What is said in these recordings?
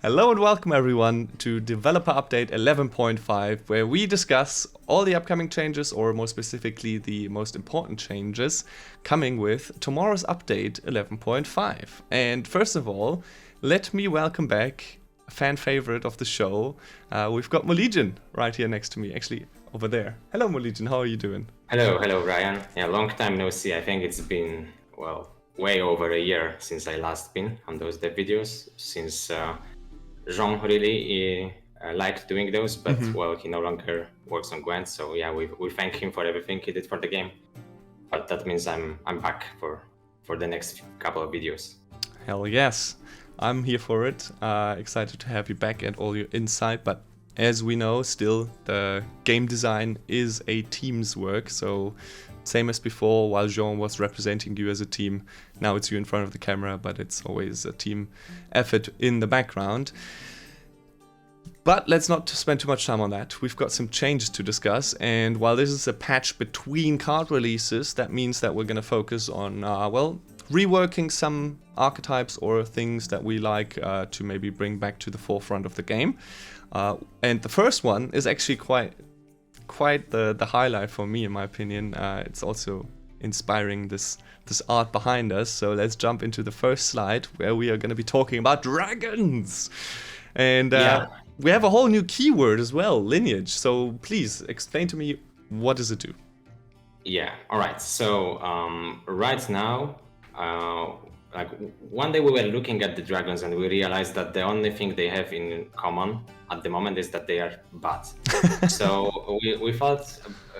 Hello and welcome everyone to Developer Update 11.5, where we discuss all the upcoming changes, or more specifically the most important changes coming with tomorrow's update 11.5. And first of all, let me welcome back a fan favorite of the show. We've got Molegion right here next to me, actually over there. Hello Molegion, how are you doing? Hello, Ryan. Yeah, long time no see. I think it's been, well, way over a year since I last been on those dev videos, since Jean really liked doing those, but well, he no longer works on GWENT, so yeah, we thank him for everything he did for the game. But that means I'm back for the next couple of videos. Hell yes, I'm here for it. Excited to have you back and all your insight, but as we know, still the game design is a team's work, so same as before, while Jean was representing you as a team, now it's you in front of the camera, but it's always a team effort in the background. But let's not spend too much time on that. We've got some changes to discuss, and while this is a patch between card releases, that means that we're going to focus on, well, reworking some archetypes or things that we like to maybe bring back to the forefront of the game. And the first one is actually quite the highlight for me, in my opinion. It's also inspiring this art behind us. So let's jump into the first slide, where we are going to be talking about dragons. And we have a whole new keyword as well, lineage. So please explain to me, what does it do? Yeah, all right. So right now, like one day we were looking at the dragons and we realized that the only thing they have in common at the moment is that they are bad. So we thought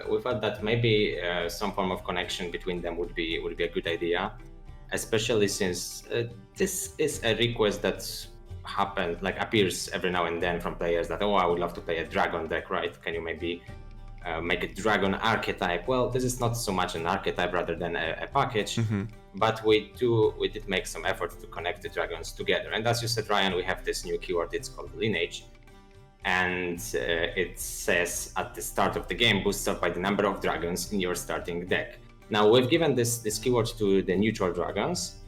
that maybe some form of connection between them would be a good idea, especially since this is a request that appears every now and then from players that, oh, I would love to play a dragon deck, right? Can you maybe make a dragon archetype? Well, this is not so much an archetype rather than a package, but we did make some effort to connect the dragons together. And as you said, Ryan, we have this new keyword. It's called lineage, and it says at the start of the game, boosts up by the number of dragons in your starting deck. Now we've given this keyword to the neutral dragons.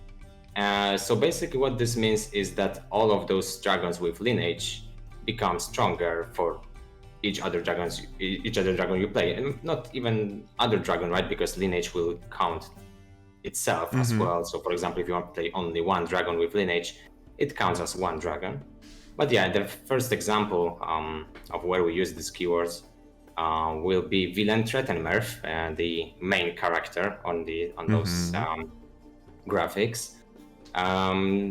So basically what this means is that all of those dragons with lineage become stronger for each other dragon you play, and not even other dragon, right? Because lineage will count itself as well. So for example, if you want to play only one dragon with lineage, it counts as one dragon. But yeah, the first example of where we use these keywords will be Villain Threatenmerf, the main character on those graphics.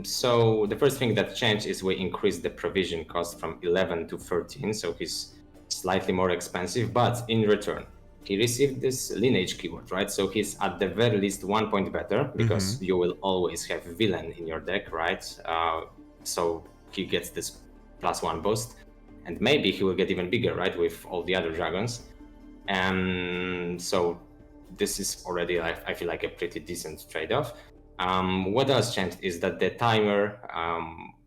So the first thing that changed is we increased the provision cost from 11 to 13, so he's slightly more expensive, but in return he received this lineage keyword, right? So he's at the very least 1 point better, because you will always have villain in your deck, right? So he gets this +1 boost, and maybe he will get even bigger, right, with all the other dragons. And so this is already, I feel like, a pretty decent trade-off. What else changed is that the timer,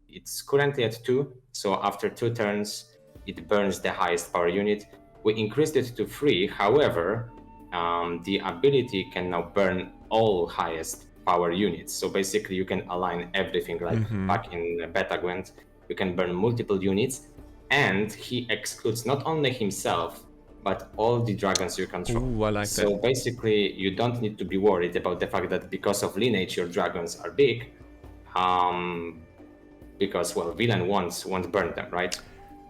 it's currently at 2, so after 2 turns it burns the highest power unit. We increased it to 3, however, the ability can now burn all highest power units. So basically you can align everything like back in beta GWENT. You can burn multiple units, and he excludes not only himself, but all the dragons you control. Ooh, I like that. So basically, you don't need to be worried about the fact that because of lineage your dragons are big, because, well, villain won't burn them, right?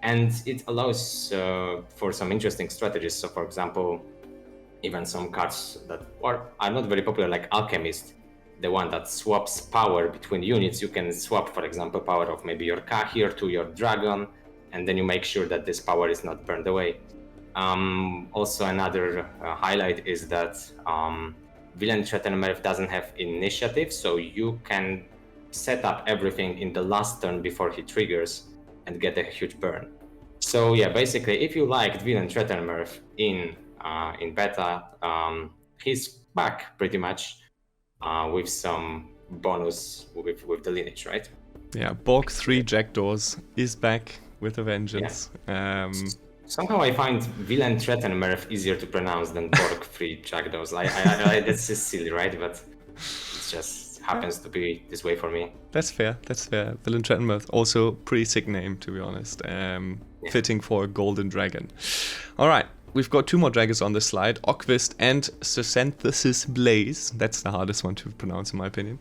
And it allows for some interesting strategies. So for example, even some cards that are not very popular, like Alchemist, the one that swaps power between units. You can swap, for example, power of maybe your Kahir to your dragon, and then you make sure that this power is not burned away. Also, another highlight is that Villain Threatenmerf doesn't have initiative, so you can set up everything in the last turn before he triggers and get a huge burn. So yeah, basically, if you liked Villain Threatenmerf in beta, he's back pretty much with some bonus with the lineage, right? Yeah, Borg 3 Jackdaws is back with a vengeance. Yeah. Somehow I find Villain Threatenmerf easier to pronounce than Borg 3 Jackdaws. This is silly, right? But it's just happens to be this way for me. That's fair. That's fair. Villain Trenmarth, also pretty sick name, to be honest. Fitting for a golden dragon. All right. We've got 2 more dragons on this slide, Oquist and Synthesis Blaze. That's the hardest one to pronounce in my opinion.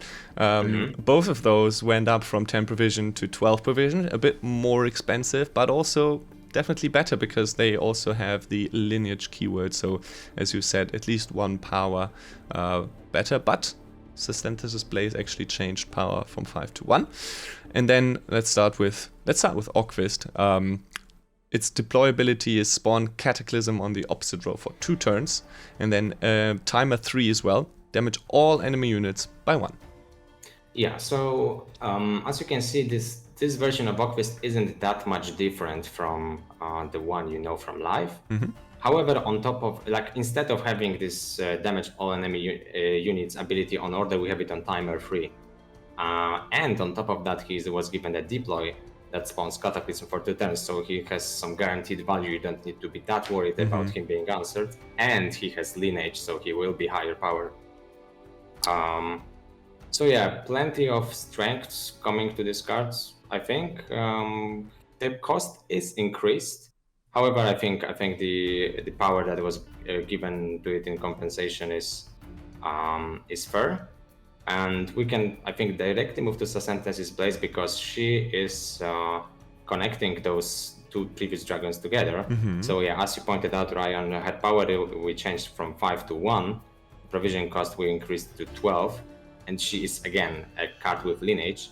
Both of those went up from 10 provision to 12 provision, a bit more expensive, but also definitely better because they also have the lineage keyword. So as you said, at least 1 power better, but Synthesis Blaze actually changed power from 5 to 1. And then let's start with Oquist. Its deployability is spawn Cataclysm on the opposite row for 2 turns, and then timer 3 as well. Damage all enemy units by 1. Yeah, so as you can see, this version of Oquist isn't that much different from the one you know from live. However, on top of, like, instead of having this damage all enemy units ability on order, we have it on timer 3. And on top of that, he was given a deploy that spawns Cataclysm for 2 turns, so he has some guaranteed value. You don't need to be that worried about him being answered. And he has lineage, so he will be higher power. So yeah, plenty of strengths coming to these cards, I think. The cost is increased. However, I think the power that was given to it in compensation is fair. And we can, I think, directly move to Synthesis Blaze because she is connecting those 2 previous dragons together. So yeah, as you pointed out, Ryan, her power we changed from 5 to 1. Provision cost we increased to 12. And she is, again, a card with lineage.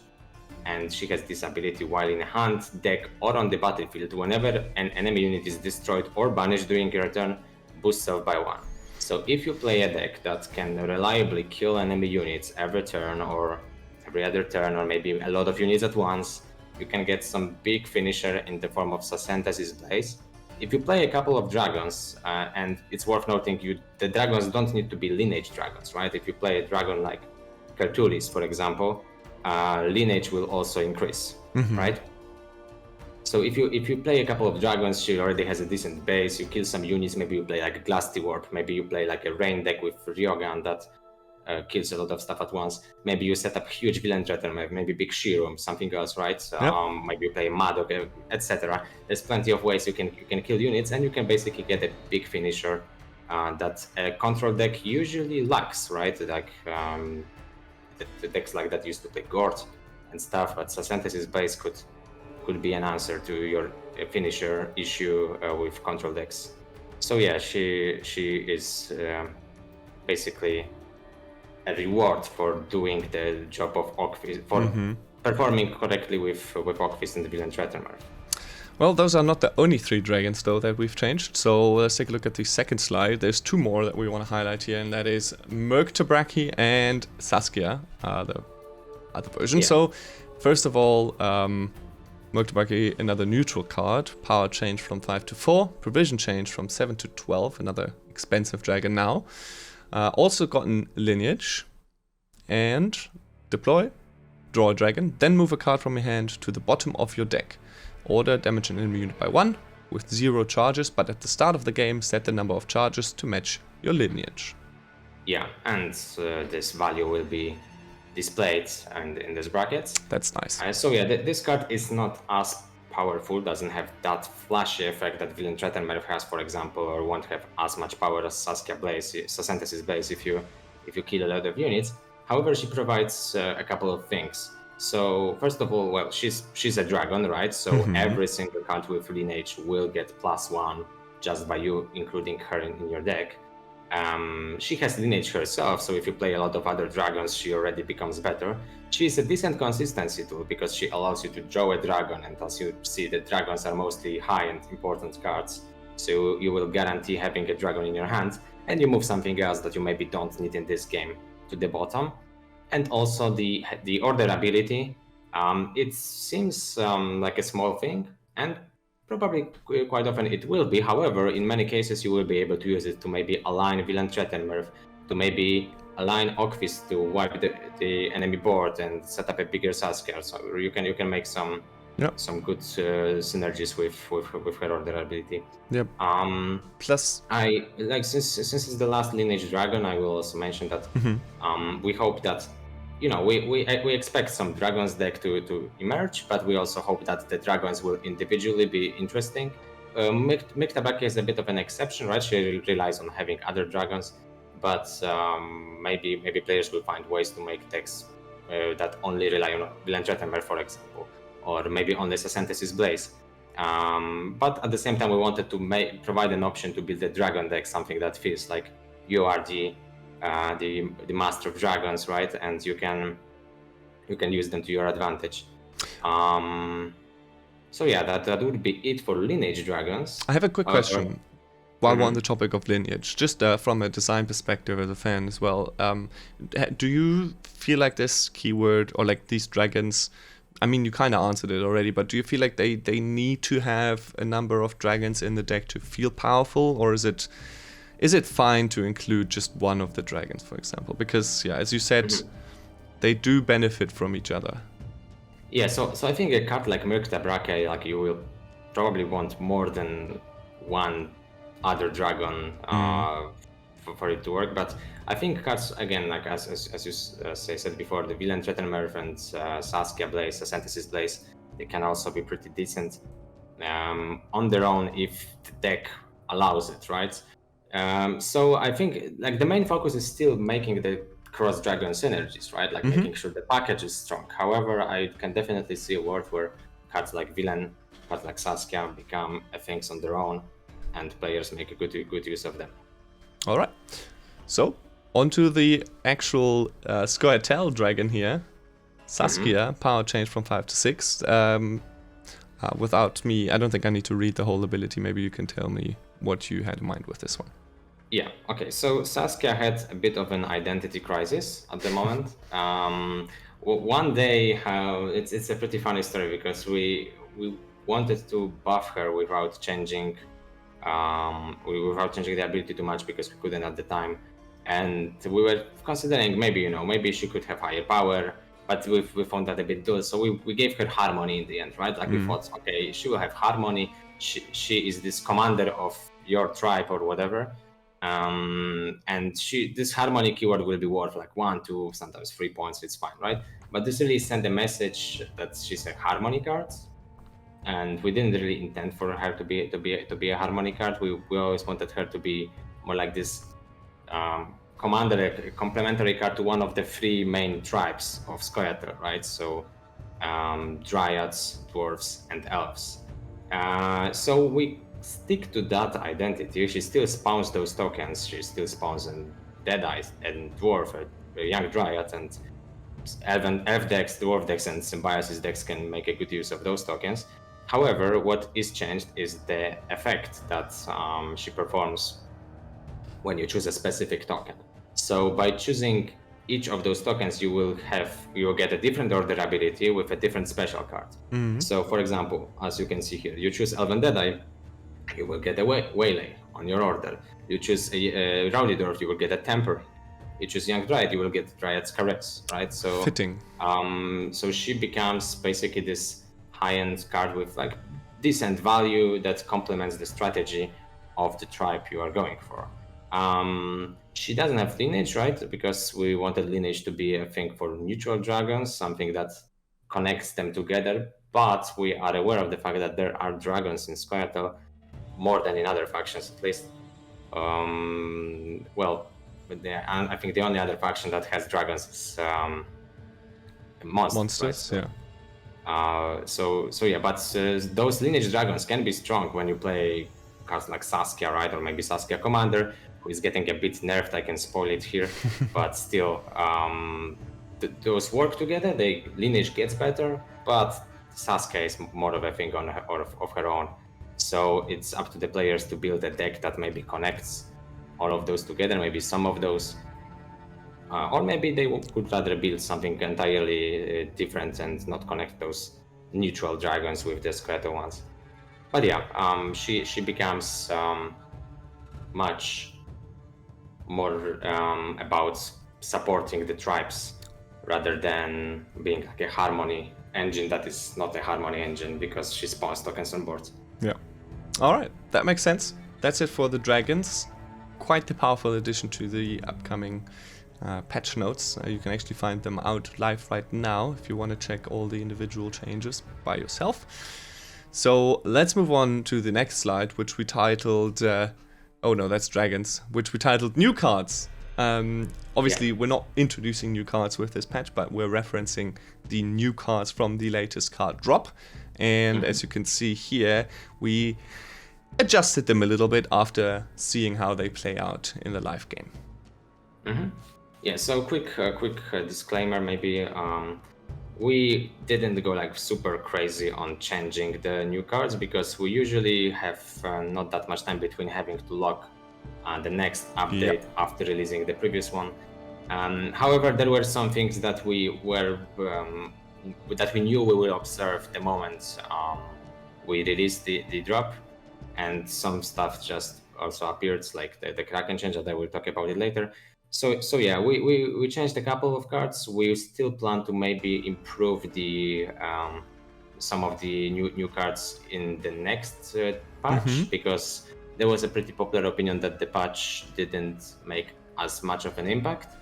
And she has this ability while in hand, deck, or on the battlefield. Whenever an enemy unit is destroyed or banished during your turn, boost self by 1. So if you play a deck that can reliably kill enemy units every turn or every other turn, or maybe a lot of units at once, you can get some big finisher in the form of Synthesis Blaze. If you play a couple of dragons, and it's worth noting, the dragons don't need to be lineage dragons, right? If you play a dragon like Kertulis, for example, lineage will also increase, right? So if you play a couple of dragons, she already has a decent base. You kill some units. Maybe you play like a Glasty Warp. Maybe you play like a Rain deck with Ryogan that kills a lot of stuff at once. Maybe you set up huge villain threaten, maybe big Shirum, something else, right? Maybe you play Madok, etc. There's plenty of ways you can kill units, and you can basically get a big finisher that a control deck usually lacks, right? Like the decks like that used to play Gort and stuff, but Synthesis Blaze could be an answer to your finisher issue with control decks. So yeah, she is basically a reward for doing the job of Oquist, for performing correctly with Oquist and the Villain Treatermark. Well, those are not the only 3 dragons, though, that we've changed. So let's take a look at the second slide. There's 2 more that we want to highlight here, and that is Murktabraki and Saskia, the other version. Yeah. So first of all, Murktabraki, another neutral card. Power change from 5 to 4. Provision change from 7 to 12. Another expensive dragon now. Also gotten lineage. And deploy, draw a dragon, then move a card from your hand to the bottom of your deck. Order damage an enemy unit by 1 with 0 charges, but at the start of the game set the number of charges to match your lineage. Yeah, and this value will be displayed in these brackets. That's nice. So yeah, this card is not as powerful, doesn't have that flashy effect that Villain Treatermark has, for example, or won't have as much power as Synthesis Blaze if you kill a lot of units. However, she provides a couple of things. So first of all, well, she's a dragon, right? So every single card with lineage will get +1 just by you including her in your deck. She has lineage herself, so if you play a lot of other dragons, she already becomes better. She is a decent consistency tool because she allows you to draw a dragon, and as you see, the dragons are mostly high and important cards. So you will guarantee having a dragon in your hand, and you move something else that you maybe don't need in this game to the bottom. And also the order ability, it seems like a small thing, and probably quite often it will be. However, in many cases you will be able to use it to maybe align Villain Treatermark, to maybe align Oquist to wipe the enemy board and set up a bigger Saskia. So you can make some good synergies with her order ability. Yep. Plus, I like since it's the last lineage dragon, I will also mention that we hope that we expect some dragons deck to emerge, but we also hope that the dragons will individually be interesting. Miktabaki is a bit of an exception, right? She relies on having other dragons, but maybe players will find ways to make decks that only rely on Villantratemer, for example, or maybe only Synthesis Blaze. But at the same time, we wanted to provide an option to build a dragon deck, something that feels like you are the master of dragons, right? And you can use them to your advantage. So yeah, that would be it for Lineage Dragons. I have a quick question. While we're on the topic of Lineage, just from a design perspective as a fan as well, do you feel like this keyword or like these dragons, I mean, you kind of answered it already, but do you feel like they need to have a number of dragons in the deck to feel powerful, or is it fine to include just one of the dragons, for example? Because, yeah, as you said, they do benefit from each other. Yeah, so I think a card like Murkta, like you will probably want more than one other dragon for it to work. But I think cards, again, like as you said before, the Villantratemer and Saskia Blaze, Synthesis Blaze, they can also be pretty decent on their own if the deck allows it, right? So I think like the main focus is still making the cross dragon synergies, right? Like making sure the package is strong. However, I can definitely see a world where cards like Villain, cards like Saskia become things on their own, and players make a good use of them. All right. So onto the actual Scoia'tael dragon here. Saskia, power change from 5 to 6. Without me, I don't think I need to read the whole ability. Maybe you can tell me what you had in mind with this one. Yeah, okay, so Saskia had a bit of an identity crisis at the moment. One day, it's a pretty funny story because we wanted to buff her without changing the ability too much because we couldn't at the time. And we were considering maybe she could have higher power, but we found that a bit dull. So we gave her Harmony in the end, right? Like we thought, okay, she will have Harmony. She is this commander of your tribe or whatever. And this Harmony keyword will be worth like 1, 2, sometimes 3 points. It's fine, right? But this really sent a message that she's a Harmony card, and we didn't really intend for her to be a Harmony card. We always wanted her to be more like this commander, a complementary card to one of the 3 main tribes of Scoia'tael, right? So Dryads, Dwarves, and Elves. So we stick to that identity. She still spawns those tokens. She still spawns in Deadeye and Dwarf, a young Dryad, and Elf decks, Dwarf decks, and Symbiosis decks can make a good use of those tokens. However, what is changed is the effect that she performs when you choose a specific token. So by choosing each of those tokens, you will get a different order ability with a different special card. So for example, as you can see here, you choose Elven Deadeye, you will get a Waylay on your order. You choose a Rowdy Dwarf, you will get a Temper. You choose Young Dryad, you will get Dryad's Caress, right? So fitting. So she becomes basically this high-end card with like decent value that complements the strategy of the tribe you are going for. She doesn't have Lineage, right? Because we wanted Lineage to be a thing for neutral dragons, something that connects them together. But we are aware of the fact that there are dragons in Scoia'tael, more than in other factions at least. I think the only other faction that has dragons is Monsters, right? Yeah. But those Lineage dragons can be strong when you play cards like Saskia, right? Or maybe Saskia Commander, who is getting a bit nerfed. I can spoil it here, but still, those work together. Lineage gets better, but Saskia is more of a thing of her own. So it's up to the players to build a deck that maybe connects all of those together, maybe some of those, or maybe they would rather build something entirely different and not connect those neutral dragons with the Scoia'tael ones. But yeah, she becomes much more about supporting the tribes rather than being like a Harmony engine that is not a Harmony engine because she spawns tokens on board. Yeah. All right, that makes sense. That's it for the dragons. Quite the powerful addition to the upcoming patch notes. You can actually find them out live right now if you want to check all the individual changes by yourself. So let's move on to the next slide, which we titled, oh no, that's dragons, which we titled new cards. Obviously, we're not introducing new cards with this patch, but we're referencing the new cards from the latest card drop. And as you can see here, we adjusted them a little bit after seeing how they play out in the live game. Yeah, so quick disclaimer maybe. We didn't go like super crazy on changing the new cards because we usually have not that much time between having to lock the next update after releasing the previous one. However, there were some things that we were that we knew we will observe the moment we released the drop, and some stuff just also appeared, like the Kraken change that I will talk about it later. So yeah, we changed a couple of cards. We still plan to maybe improve the some of the new cards in the next patch, because there was a pretty popular opinion that the patch didn't make as much of an impact.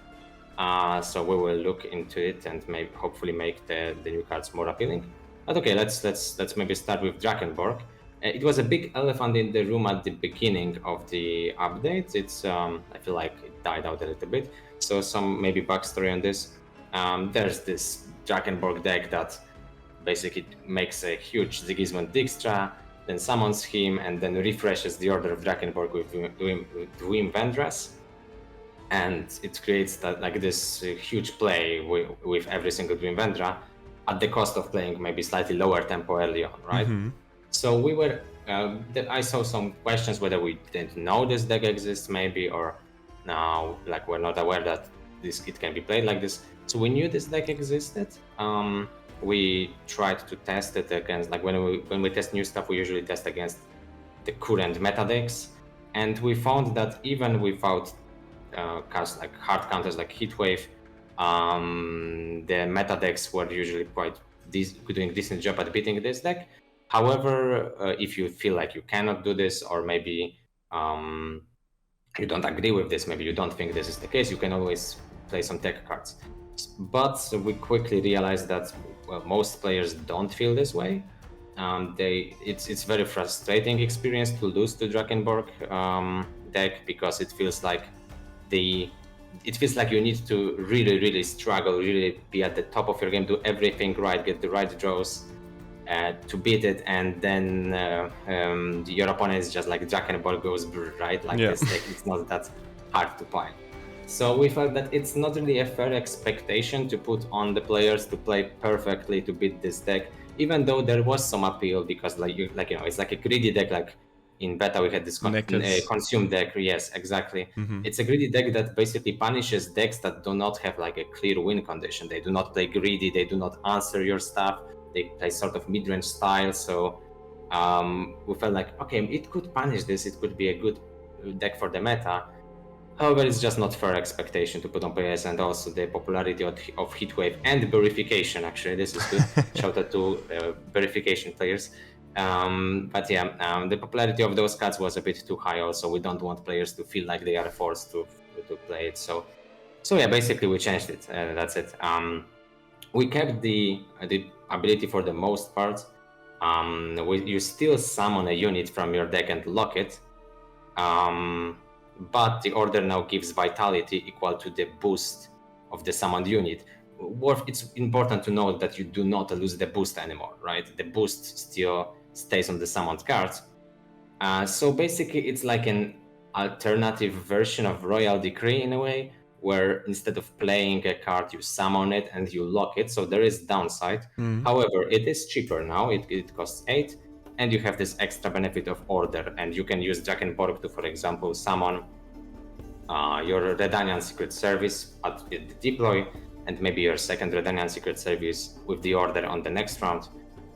So we will look into it and maybe hopefully make the new cards more appealing. But okay, let's maybe start with Drakenborg. It was a big elephant in the room at the beginning of the update. It's I feel like it died out a little bit. So some maybe backstory on this. There's this Drakenborg deck that basically makes a huge Sigismund Dijkstra, then summons him, and then refreshes the order of Drakenborg with Dwim Vendras. And it creates that, like, this huge play with every single Dwim Vendra at the cost of playing maybe slightly lower tempo early on, right? So we were, I saw some questions whether we didn't know this deck exists maybe, or now like we're not aware that it can be played like this. So we knew this deck existed. We tried to test it against, like when we test new stuff, we usually test against the current meta decks, and we found that even without cards like hard counters like Heatwave, the meta decks were usually quite doing a decent job at beating this deck. However, if you feel like you cannot do this, or maybe you don't agree with this, maybe you don't think this is the case, you can always play some tech cards. But we quickly realized that most players don't feel this way. It's very frustrating experience to lose to Drakenborg deck, because it feels like you need to really struggle, really be at the top of your game, do everything right, get the right draws to beat it, and then your opponent is just like Drakenborg goes right, like this deck. It's not that hard to play. So we felt that it's not really a fair expectation to put on the players to play perfectly to beat this deck, even though there was some appeal, because it's like a greedy deck. Like in beta we had this consume deck. Yes, exactly. It's a greedy deck that basically punishes decks that do not have like a clear win condition. They do not play greedy, they do not answer your stuff, they play sort of mid-range style. So we felt like, okay, it could punish this, it could be a good deck for the meta. However, it's just not fair expectation to put on players, and also the popularity of Heatwave and Verification. Actually, this is good. Shout out to Verification players. But yeah, the popularity of those cards was a bit too high. Also, we don't want players to feel like they are forced to play it. So yeah, basically we changed it. That's it. We kept the ability for the most part. You still summon a unit from your deck and lock it. But the order now gives vitality equal to the boost of the summoned unit. It's important to note that you do not lose the boost anymore, right? The boost still stays on the summoned cards. So basically it's like an alternative version of Royal Decree in a way, where instead of playing a card, you summon it and you lock it. So there is downside. However, it is cheaper now. It costs 8. And you have this extra benefit of order, and you can use Drakenborg to, for example, summon your Redanian Secret Service at the deploy, and maybe your second Redanian Secret Service with the order on the next round.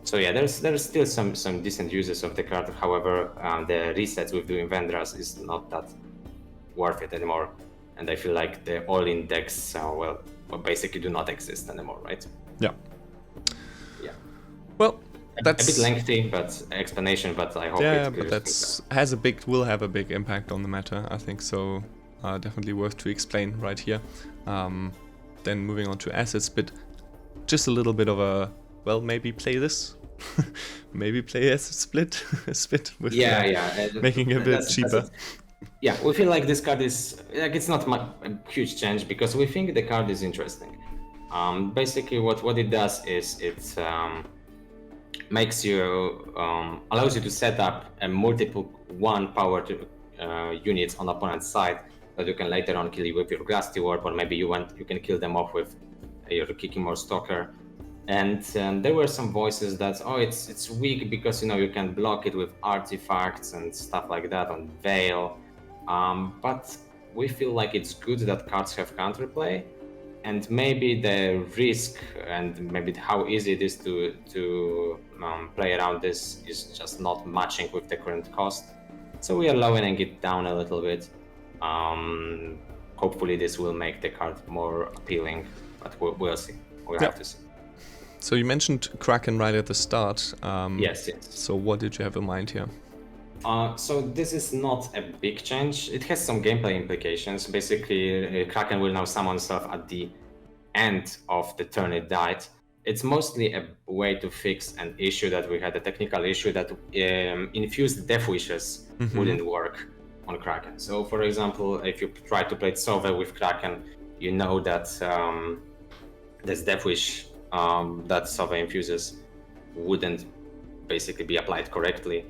So yeah, there's still some decent uses of the card. However, the resets with the Vendras is not that worth it anymore, and I feel like the all-in decks basically do not exist anymore, right? Yeah. Well, that's a bit lengthy, but explanation. But I hope but will have a big impact on the meta. I think so. definitely worth to explain right here. Then moving on to asset split, just a little bit of a, well, maybe play this, maybe play asset split with making it a bit cheaper. Yeah, we feel like this card is like it's not a huge change because we think the card is interesting. Basically, what it does is it makes you allows you to set up a multiple 1 power units on opponent's side that you can later on kill with your Gravity Warp, or maybe you can kill them off with your Kicking or Stalker. And there were some voices that it's weak because you can block it with artifacts and stuff like that on Veil. But we feel like it's good that cards have counterplay, and maybe the risk and maybe how easy it is to play around this is just not matching with the current cost. So we are lowering it down a little bit. Hopefully this will make the card more appealing, but we'll see. We'll have to see. So you mentioned Kraken right at the start. Yes. So what did you have in mind here? So this is not a big change. It has some gameplay implications. Basically, Kraken will now summon stuff at the end of the turn it died. It's mostly a way to fix an issue that we had, a technical issue that infused Death Wishes wouldn't work on Kraken. So for example, if you try to play Sove with Kraken, you know that this Death Wish that Sove infuses wouldn't basically be applied correctly.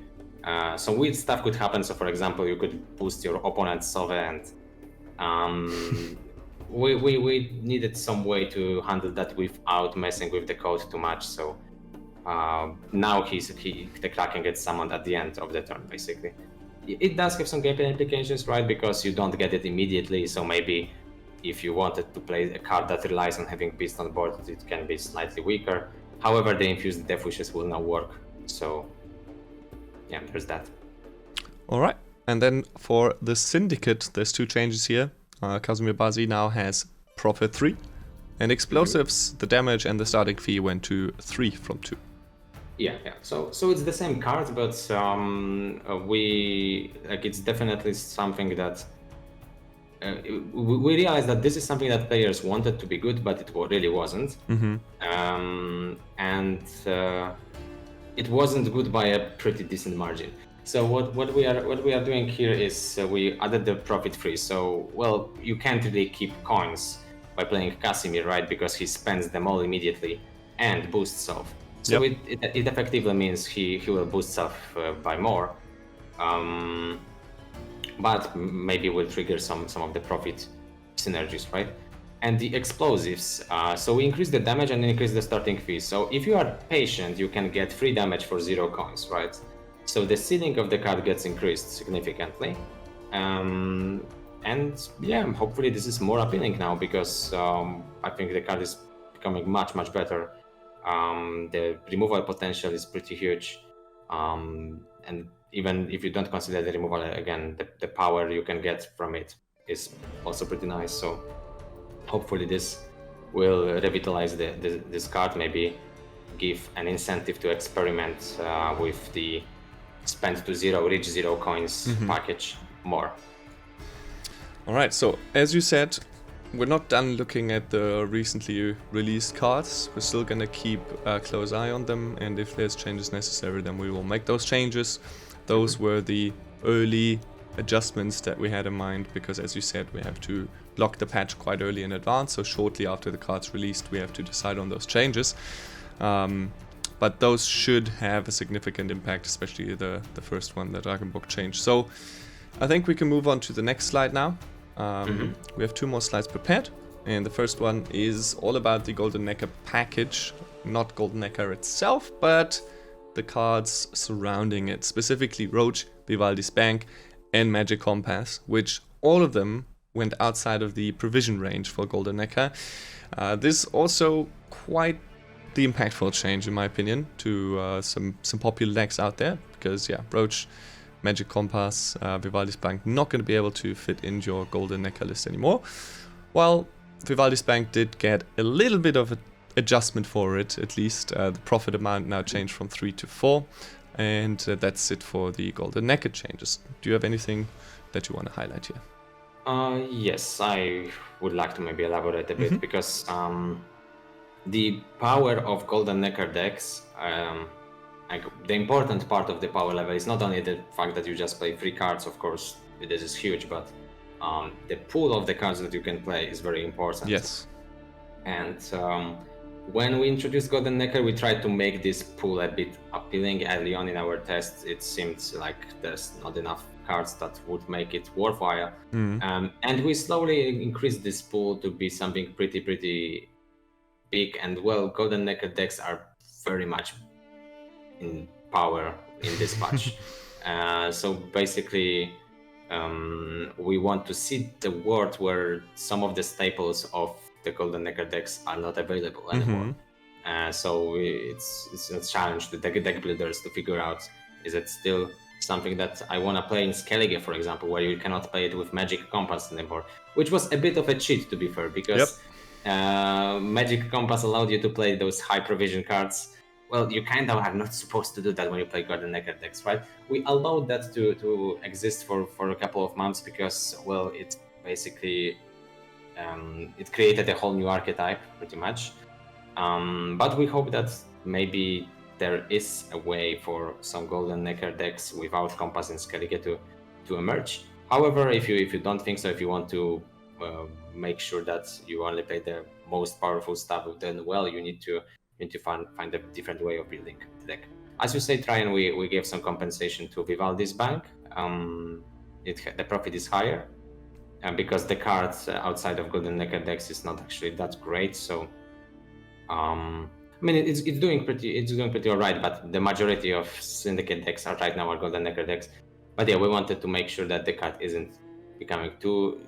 Some weird stuff could happen. So for example, you could boost your opponent's Sove, and we needed some way to handle that without messing with the code too much. So now the Kraken gets summoned at the end of the turn, basically. It does have some gameplay implications, right? Because you don't get it immediately. So maybe if you wanted to play a card that relies on having Beast on board, it can be slightly weaker. However, the infused Death Wishes will now work. So yeah, there's that. All right. And then for the Syndicate, there's 2 changes here. Kazumir Bazi now has Profit 3. And Explosives, the damage and the starting fee went to 3 from 2. Yeah. So it's the same card, but it's definitely something that we realized that this is something that players wanted to be good, but it really wasn't. It wasn't good by a pretty decent margin. So what we are doing here is we added the profit free. So you can't really keep coins by playing Casimir, right? Because he spends them all immediately and boosts self. So it effectively means he will boost self by more, but maybe will trigger some of the profit synergies, right? And the explosives, so we increase the damage and increase the starting fee. So if you are patient, you can get free damage for 0 coins, right? So the ceiling of the card gets increased significantly. And yeah, hopefully this is more appealing now because I think the card is becoming much better. The removal potential is pretty huge. And even if you don't consider the removal, again, the power you can get from it is also pretty nice. So hopefully this will revitalize this card, maybe give an incentive to experiment with the spend to 0, reach 0 coins package more. All right, so as you said, we're not done looking at the recently released cards. We're still gonna keep a close eye on them, and if there's changes necessary, then we will make those changes. Those were the early adjustments that we had in mind, because as you said, we have to block the patch quite early in advance, so shortly after the card's released we have to decide on those changes. But those should have a significant impact, especially the first one, the Dragon Book change. So I think we can move on to the next slide now. We have 2 more slides prepared, and the first one is all about the Golden NEKKER package, not Golden NEKKER itself, but the cards surrounding it, specifically Roach, Vivaldi's Bank, and Magic Compass, which all of them went outside of the provision range for Golden NEKKER. This also quite the impactful change, in my opinion, to some popular decks out there, because yeah, Roach, Magic Compass, Vivaldi's Bank not going to be able to fit into your Golden NEKKER list anymore. While Vivaldi's Bank did get a little bit of an adjustment for it, at least. The profit amount now changed from 3 to 4, and that's it for the Golden NEKKER changes. Do you have anything that you want to highlight here? Yes, I would like to maybe elaborate a bit because the power of Golden Necker decks, like the important part of the power level is not only the fact that you just play 3 cards, of course, this is huge, but the pool of the cards that you can play is very important. Yes. And when we introduced Golden Necker, we tried to make this pool a bit appealing. Early on in our tests, it seemed like there's not enough cards that would make it worthwhile. And we slowly increased this pool to be something pretty big. And well, Golden Necker decks are very much in power in this patch. So basically, we want to see the world where some of the staples of the Golden Necker decks are not available anymore. So it's a challenge to deck builders to figure out, is it still something that I want to play in Skellige, for example, where you cannot play it with Magic Compass anymore, which was a bit of a cheat, to be fair, because Magic Compass allowed you to play those high provision cards. Well, you kind of are not supposed to do that when you play Golden Necker decks, right? We allowed that to exist for a couple of months because, well, it basically it created a whole new archetype, pretty much. But we hope that maybe there is a way for some Golden Necker decks without Compass and Skellige to emerge. However, if you don't think so, if you want to make sure that you only play the most powerful stuff, then well, you need to find a different way of building the deck. As you say, Tryon, we gave some compensation to Vivaldi's bank. The profit is higher, because the cards outside of Golden Necker decks is not actually that great. So, I mean, it's doing pretty alright. But the majority of Syndicate decks are right now are Golden Necker decks. But yeah, we wanted to make sure that the card isn't becoming too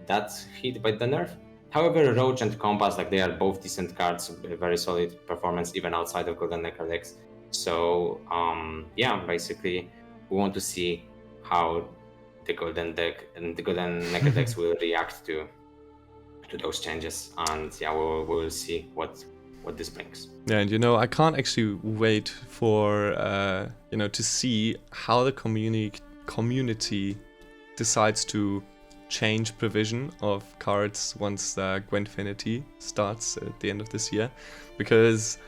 that hit by the nerf. However, Roach and Compass, like, they are both decent cards, very solid performance even outside of Golden Necker decks. So yeah, basically we want to see how the Golden deck and the Golden Necker decks will react to those changes, and yeah, we'll see what this brings. Yeah, and I can't actually wait for to see how the community decides to change provision of cards once Gwentfinity starts at the end of this year, because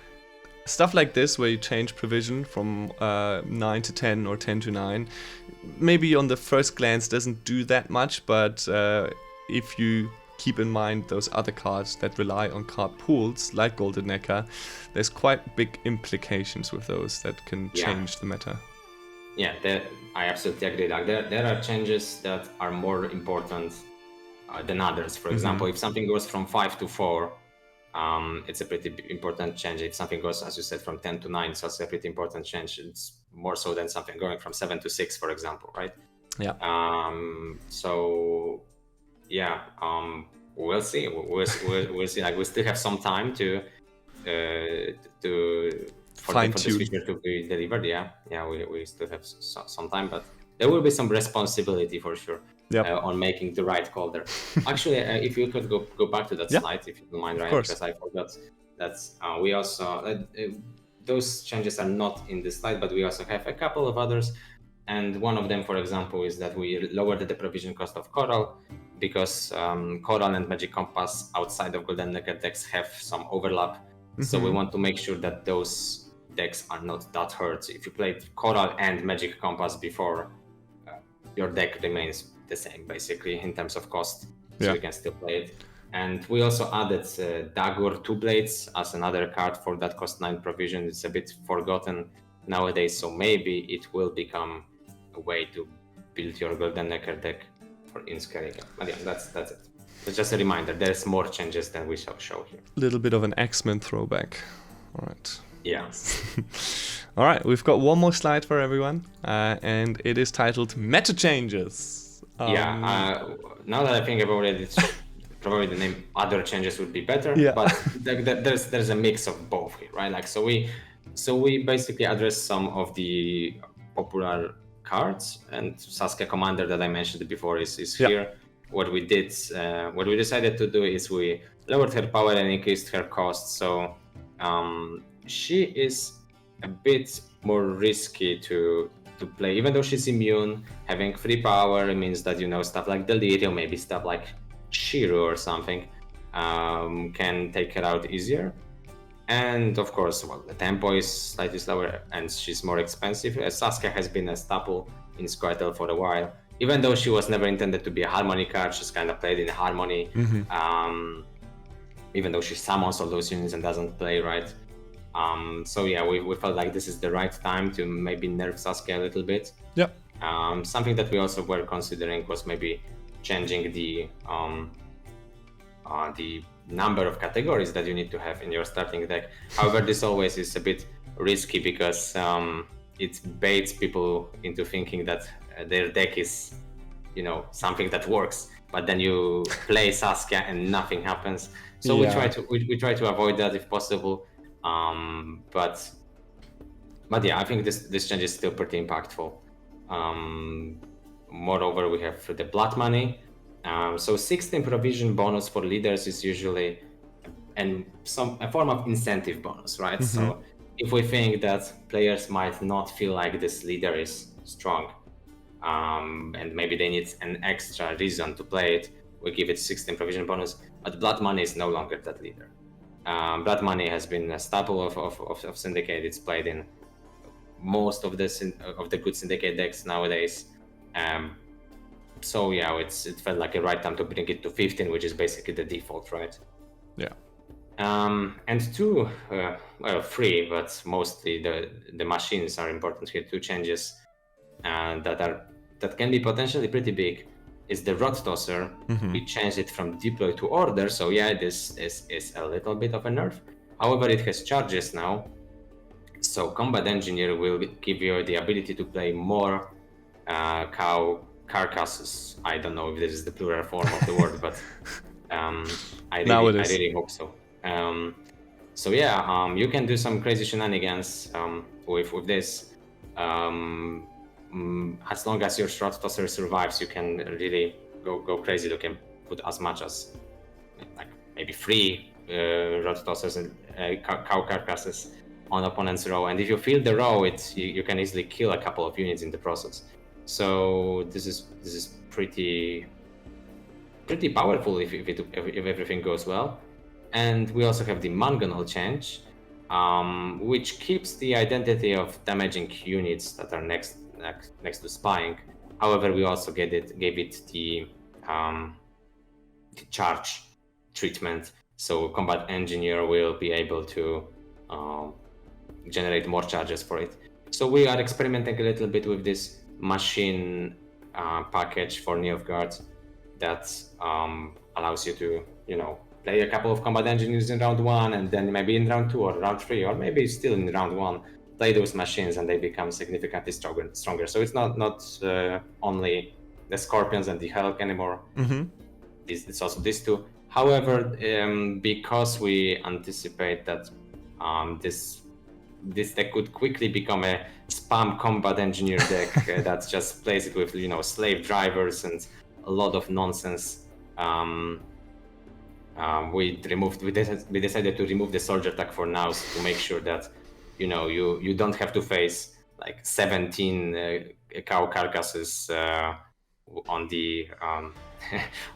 stuff like this, where you change provision from 9 to 10 or 10 to 9, maybe on the first glance doesn't do that much, but if you keep in mind those other cards that rely on card pools like Golden Necker, there's quite big implications with those that can change the meta. Yeah, I absolutely agree. Like, there are changes that are more important than others. For example, if something goes from 5 to 4, it's a pretty important change. If something goes, as you said, from 10 to 9, it's also a pretty important change. It's more so than something going from 7 to 6, for example, right? Yeah. So yeah, we'll see. We'll see. Like, we still have some time to for this feature to be delivered. Yeah, we still have some time, but there will be some responsibility for sure on making the right call there. Actually, if you could go back to that slide, if you don't mind, Ryan, because I forgot that we also those changes are not in this slide, but we also have a couple of others. And one of them, for example, is that we lowered the provision cost of Coral, because Coral and Magic Compass outside of Golden Necker decks have some overlap. So we want to make sure that those decks are not that hurt. If you played Coral and Magic Compass before, your deck remains the same, basically, in terms of cost. So you can still play it. And we also added Dagger 2 Blades as another card for that cost 9 provision. It's a bit forgotten nowadays, so maybe it will become a way to build your Golden Necker deck in Skellige. But yeah, that's it. It's just a reminder, there's more changes than we shall show here. A little bit of an X-Men throwback. All right. Yeah. All right, we've got one more slide for everyone, and it is titled Meta Changes. Now that I think about it, it's probably the name Other Changes would be better. But there's a mix of both here, right? Like, so we basically address some of the popular cards, and Saskia Commander that I mentioned before is here. What we decided to do is we lowered her power and increased her cost. So she is a bit more risky to to play, even though she's immune. Having free power means that, you know, stuff like Delirium, maybe stuff like Shiru or something, can take her out easier. And of course, well, the tempo is slightly slower and she's more expensive. Saskia has been a staple in Squirtle for a while. Even though she was never intended to be a Harmony card, she's kind of played in Harmony. Even though she summons all those units and doesn't play right. So yeah, we felt like this is the right time to maybe nerf Saskia a little bit. Yep. Something that we also were considering was maybe changing the number of categories that you need to have in your starting deck. However, this always is a bit risky because it baits people into thinking that their deck is, you know, something that works, but then you play Saskia and nothing happens. So we try to avoid that if possible. But yeah, I think this change is still pretty impactful. Moreover, we have the blood money. So 16 provision bonus for leaders is usually a form of incentive bonus, right? So if we think that players might not feel like this leader is strong, and maybe they need an extra reason to play it, we give it 16 provision bonus. But blood money is no longer that leader. Blood money has been a staple of Syndicate. It's played in most of the good Syndicate decks nowadays. So yeah, it felt like a right time to bring it to 15, which is basically the default, right? Yeah. And three, but mostly the machines are important here. Two changes that can be potentially pretty big is the Rod Tosser. We changed it from deploy to order, so yeah, this is a little bit of a nerf. However, it has charges now, so Combat Engineer will give you the ability to play more cow carcasses. I don't know if this is the plural form of the word, but I really hope so. So yeah, you can do some crazy shenanigans with this. As long as your Rod Tosser survives, you can really go crazy. You can put as much as like maybe 3 Rod Tossers and cow carcasses on opponent's row, and if you fill the row, you can easily kill a couple of units in the process. So this is pretty powerful if everything goes well. And we also have the Mangonel change, which keeps the identity of damaging units that are next to spying. However, we also gave it the charge treatment, so Combat Engineer will be able to generate more charges for it. So we are experimenting a little bit with this machine package for Nilfgaard that allows you to, you know, play a couple of Combat Engineers in round 1, and then maybe in round 2 or round 3, or maybe still in round 1, play those machines and they become significantly stronger. So it's not only the Scorpions and the Hulk anymore. It's also these two. However, because we anticipate that this deck could quickly become a spam Combat Engineer deck that just plays it with, you know, slave drivers and a lot of nonsense. We decided to remove the Soldier Tag for now, to make sure that, you know, you don't have to face like 17 cow carcasses on the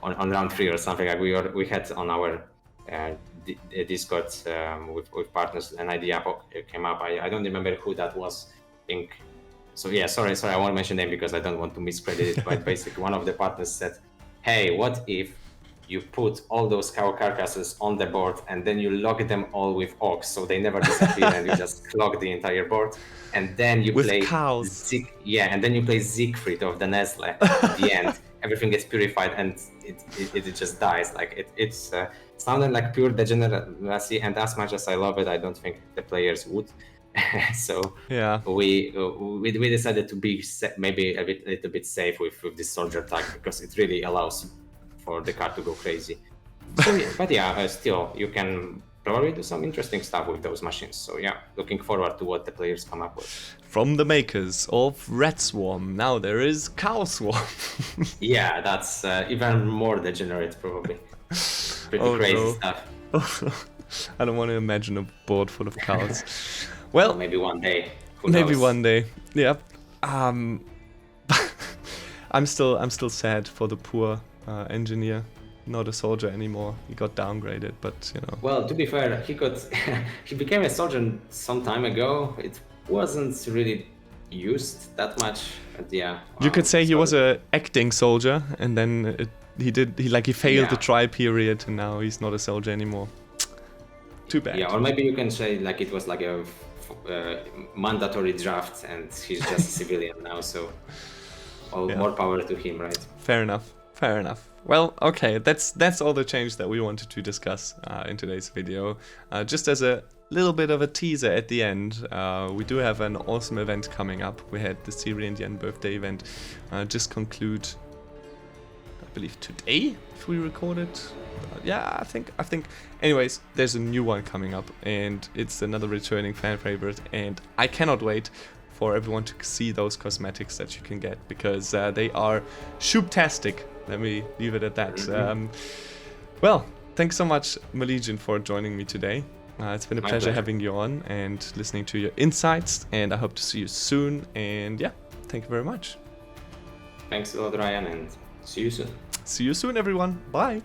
on round 3 or something. Like we had on our Discord with partners, an idea came up. I don't remember who that was. I think so. Yeah, sorry, I won't mention them because I don't want to miscredit it. But basically, one of the partners said, "Hey, what if you put all those cow carcasses on the board and then you lock them all with Ox, so they never disappear, and you just clog the entire board, and then you play cows. And then you play Siegfried of the Nestle at the end. Everything gets purified and it just dies. Like it's sounded like pure degeneracy, and as much as I love it, I don't think the players would. So yeah, we decided to be maybe a little bit safe with this Soldier Tag, because it really allows for the card to go crazy. So yeah, but yeah, still you can probably do some interesting stuff with those machines. So yeah, looking forward to what the players come up with. From the makers of Red Swarm, now there is Cow Swarm. Yeah, that's even more degenerate probably. Pretty crazy stuff. I don't want to imagine a board full of cows. Well, maybe one day. Maybe one day. Yeah. I'm still sad for the poor engineer. Not a soldier anymore. He got downgraded, but you know. Well, to be fair, he became a soldier some time ago. It wasn't really used that much. But yeah. You could say he was a acting soldier, and then he failed the trial period, and now he's not a soldier anymore. Too bad. Yeah, or maybe you can say like it was like a mandatory draft, and he's just a civilian now. So more power to him, right? Fair enough. Fair enough. Well, okay, that's all the change that we wanted to discuss in today's video. Just as a little bit of a teaser at the end, we do have an awesome event coming up. We had the Syrian Yen birthday event just conclude, I believe today, if we record it. Yeah, I think. Anyways, there's a new one coming up, and it's another returning fan favorite, and I cannot wait for everyone to see those cosmetics that you can get, because they are shoop-tastic. Let me leave it at that. Well, thanks so much, Molegion, for joining me today. It's been a pleasure having you on and listening to your insights, and I hope to see you soon. And yeah, thank you very much. Thanks a lot, Ryan, and see you soon. See you soon, everyone. Bye.